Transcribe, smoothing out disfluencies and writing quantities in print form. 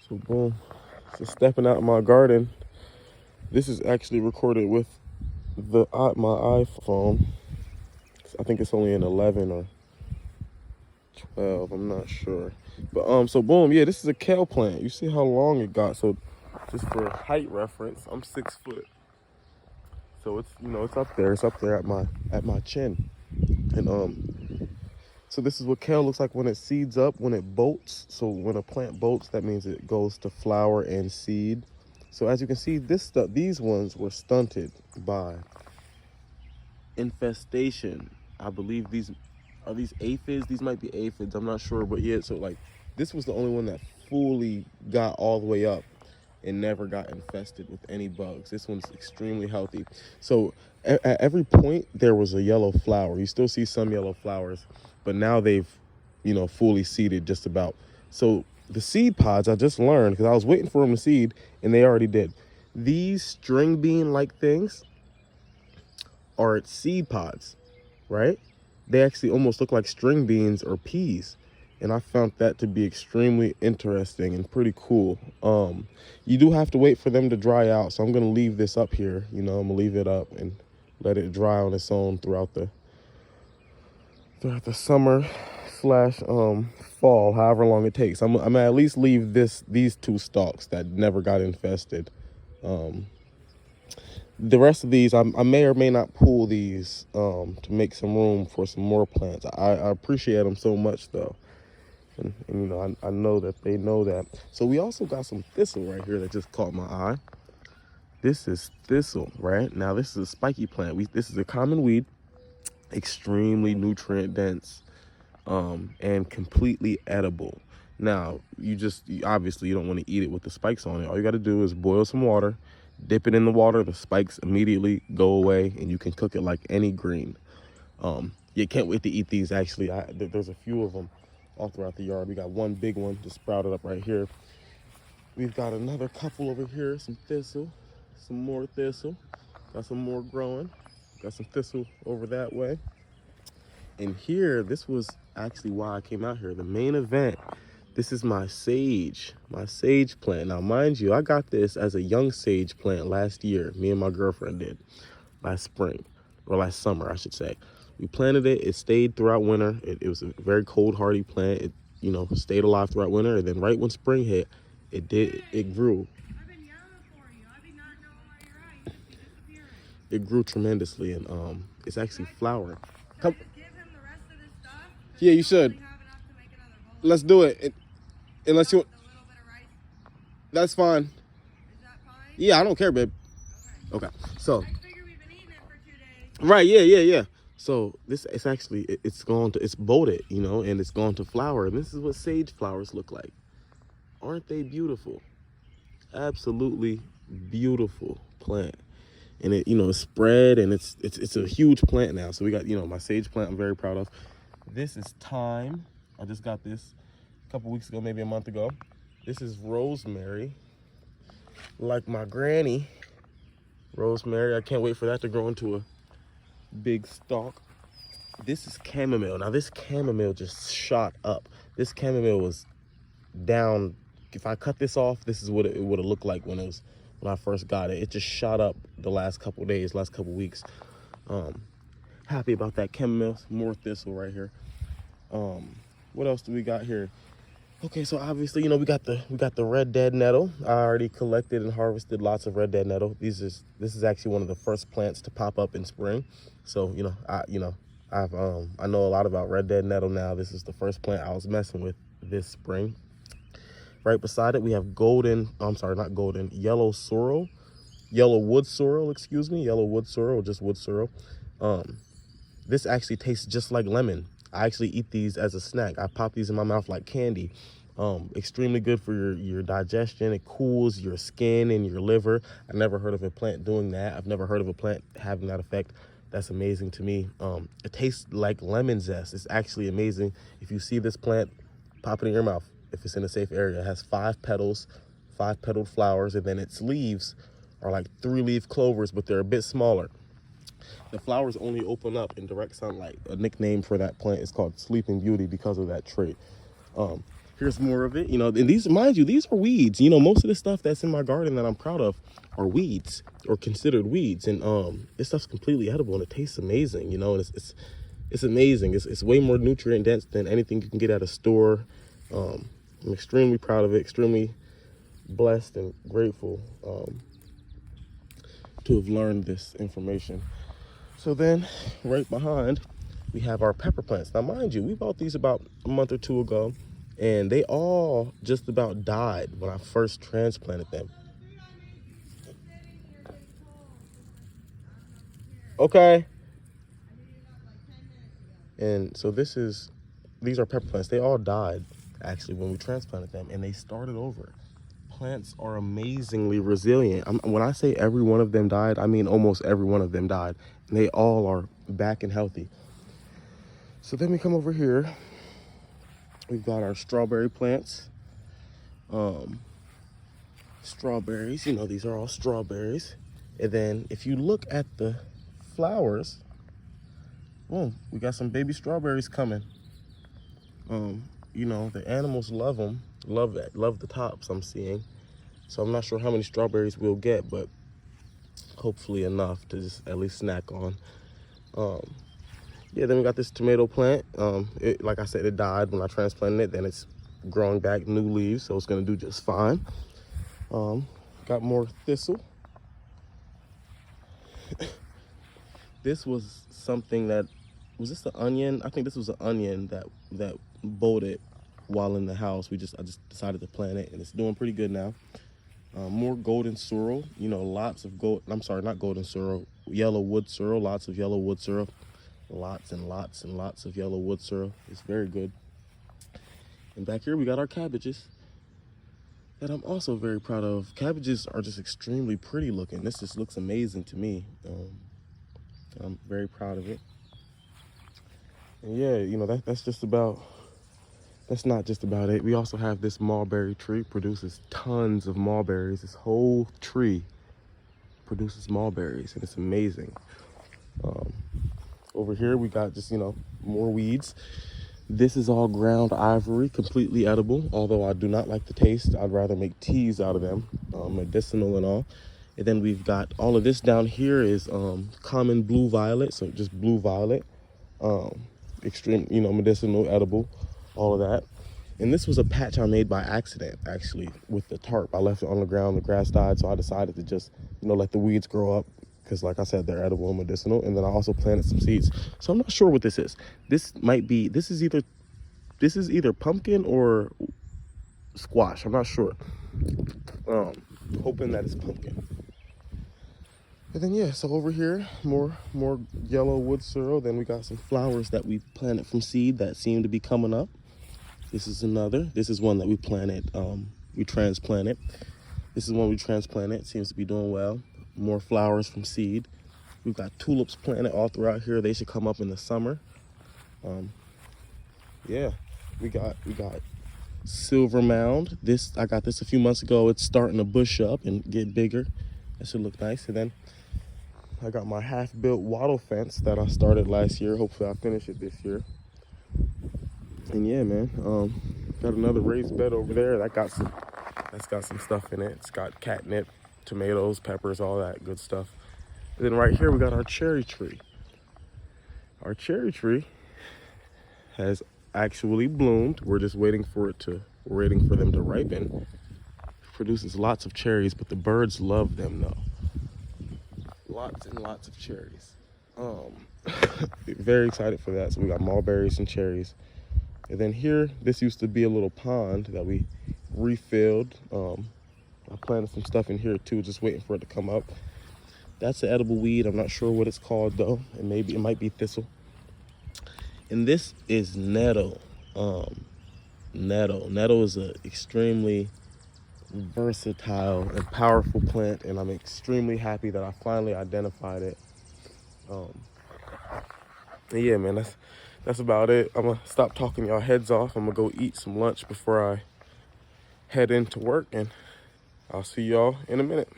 So boom, so stepping out in my garden. This is actually recorded with my iPhone. I think it's only an 11 or 12. I'm not sure. But so boom, yeah, this is a kale plant. You see how long it got. So just for height reference, I'm 6 foot. So it's it's up there. It's up there at my chin. And so this is what kale looks like when it seeds up, when it bolts. So when a plant bolts, that means it goes to flower and seed. So as you can see, these ones were stunted by infestation. I believe these aphids. These might be aphids. I'm not sure, but yeah. So like, this was the only one that fully got all the way up and never got infested with any bugs. This one's extremely healthy. So at every point there was a yellow flower. You still see some yellow flowers, but now they've, fully seeded just about. So the seed pods, I just learned because I was waiting for them to seed and they already did. These string bean like things are seed pods, right? They actually almost look like string beans or peas. And I found that to be extremely interesting and pretty cool. You do have to wait for them to dry out. So I'm going to leave this up here. I'm going to leave it up and let it dry on its own throughout the summer slash fall, however long it takes. I'm gonna at least leave these two stalks that never got infested. The rest of these, I may or may not pull these to make some room for some more plants. I appreciate them so much though. And I know that they know that. So we also got some thistle right here that just caught my eye. This is thistle, right? Now this is a spiky plant. This is a common weed, extremely nutrient dense, and completely edible. Now obviously you don't want to eat it with the spikes on it. All you got to do is boil some water, dip it in the water. The spikes immediately go away, and you can cook it like any green. You can't wait to eat these. Actually, there's a few of them all throughout the yard. We got one big one just sprouted up right here. We've got another couple over here, some thistle, some more thistle, got some more growing, got some thistle over that way. And here, this was actually why I came out here. The main event, this is my sage plant. Now, mind you, I got this as a young sage plant last year. Me and my girlfriend did last spring, or last summer, I should say. We planted it. It stayed throughout winter. It was a very cold, hardy plant. It, stayed alive throughout winter. And then right when spring hit, it grew. I've been yelling for you. I did not know why you're right. You keep disappearing. It grew tremendously, and it's actually flowering. Should I just give him the rest of this stuff? Yeah, you should. Have enough to make another bowl. Let's do it. Unless you. With a little bit of rice. That's fine. Is that fine? Yeah, I don't care, babe. Okay. So. I figure we've been eating it for 2 days. Right. Yeah. So it's actually it's bolted, and it's gone to flower. And this is what sage flowers look like. Aren't they beautiful? Absolutely beautiful plant. And it it's spread, and it's a huge plant now. So we got my sage plant I'm very proud of. This is thyme. I just got this a couple weeks ago, maybe a month ago. This is rosemary, like my granny. Rosemary, I can't wait for that to grow into a big stalk. This is chamomile. Now this chamomile just shot up. This chamomile was down. If I cut this off, this is what it would have looked like when I first got it. It just shot up the last couple days, last couple weeks. Happy about that chamomile. More thistle right here. What else do we got here? Okay, so obviously, we got the red dead nettle. I already collected and harvested lots of red dead nettle. This is actually one of the first plants to pop up in spring. So, I know a lot about red dead nettle now. This is the first plant I was messing with this spring. Right beside it, we have yellow sorrel, yellow wood sorrel, yellow wood sorrel, or just wood sorrel. This actually tastes just like lemon. I actually eat these as a snack. I pop these in my mouth like candy. Extremely good for your digestion. It cools your skin and your liver. I never heard of a plant doing that. I've never heard of a plant having that effect. That's amazing to me. It tastes like lemon zest. It's actually amazing. If you see this plant, pop it in your mouth. If it's in a safe area, it has 5 petals, 5 petaled flowers, and then its leaves are like 3-leaf clovers, but they're a bit smaller. The flowers only open up in direct sunlight. A nickname for that plant is called Sleeping Beauty because of that trait. Here's more of it. You know, and these, mind you, these are weeds. You know, most of the stuff that's in my garden that I'm proud of are weeds or considered weeds. And this stuff's completely edible and it tastes amazing, you know, and it's amazing. It's way more nutrient dense than anything you can get at a store. I'm extremely proud of it, extremely blessed and grateful to have learned this information. So then right behind, we have our pepper plants. Now, mind you, we bought these about a month or two ago, and they all just about died when I first transplanted them. Okay. And so these are pepper plants. They all died actually when we transplanted them, and they started over. Plants are amazingly resilient. When I say every one of them died, I mean almost every one of them died. And they all are back and healthy. So then we come over here. We've got our strawberry plants. Strawberries, you know, these are all strawberries. And then if you look at the flowers, boom, we got some baby strawberries coming. You know, the animals love them, love the tops I'm seeing. So I'm not sure how many strawberries we'll get, but hopefully enough to just at least snack on. Yeah, then we got this tomato plant. Like I said, it died when I transplanted it. Then it's growing back new leaves, so it's gonna do just fine. Got more thistle. This was something that, was this the onion? I think this was an onion that bolted while in the house. I just decided to plant it, and it's doing pretty good now. More golden sorrel, you know, lots of not golden sorrel, yellow wood sorrel, lots of yellow wood sorrel. Lots and lots and lots of yellow wood sorrel. It's very good. And back here we got our cabbages that I'm also very proud of. Cabbages are just extremely pretty looking. This just looks amazing to me. I'm very proud of it. And yeah, you know, that's not just about it. We also have this mulberry tree, produces tons of mulberries. This whole tree produces mulberries, and it's amazing. Over here we got just, you know, more weeds. This is all ground ivory, completely edible, although I do not like the taste. I'd rather make teas out of them, medicinal and all. And then we've got all of this down here is common blue violet, so just blue violet, extreme, you know, medicinal, edible, all of that. And this was a patch I made by accident, actually, with the tarp. I left it on the ground, the grass died, so I decided to just, you know, let the weeds grow up, because like I said, they're edible and medicinal. And then I also planted some seeds. So I'm not sure what this is. This is either pumpkin or squash. I'm not sure. Hoping that it's pumpkin. And then yeah, so over here, more yellow wood sorrel. Then we got some flowers that we planted from seed that seem to be coming up. This is another. This is one that we planted, we transplanted. This is one we transplanted, seems to be doing well. More flowers from seed. We've got tulips planted all throughout here. They should come up in the summer. Yeah, we got silver mound. I got this a few months ago. It's starting to bush up and get bigger. That should look nice. And then I got my half-built wattle fence that I started last year. Hopefully I'll finish it this year. And yeah, man, got another raised bed over there. That's got some stuff in it. It's got catnip, tomatoes, peppers, all that good stuff. And then right here we got our cherry tree. Our cherry tree has actually bloomed. We're just waiting for them to ripen. It produces lots of cherries, but the birds love them though. Lots and lots of cherries. Very excited for that. So we got mulberries and cherries. And then here, this used to be a little pond that we refilled. I planted some stuff in here too, just waiting for it to come up. That's an edible weed. I'm not sure what it's called though. It might be thistle. And this is nettle. Nettle is an extremely versatile and powerful plant, and I'm extremely happy that I finally identified it. And yeah, man, that's about it. I'm gonna stop talking y'all heads off. I'm gonna go eat some lunch before I head into work, and I'll see y'all in a minute.